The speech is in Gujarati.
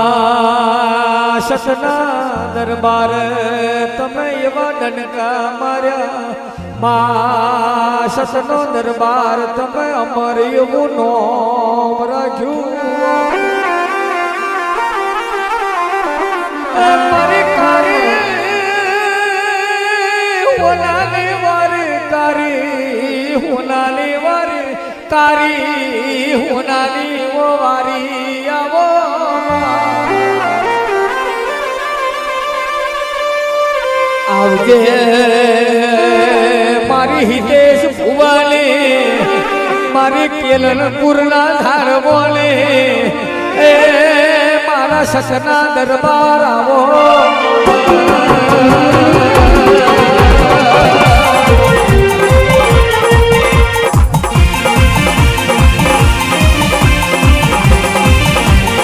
માં સસના દરબાર તમે એવા ડનકા માર્યા માં સસનો દરબાર તમે અમર એવું નોમ રાખ્યું મારી કારી હોનાની વારી કારી હોનાની વારી કારી હોનાની ઓ વારી આવો આવજે મારી હિતેશ ભુવાની મારી કેલનપુરના ધાર બોલે એ મારા સસના દરબાર આવો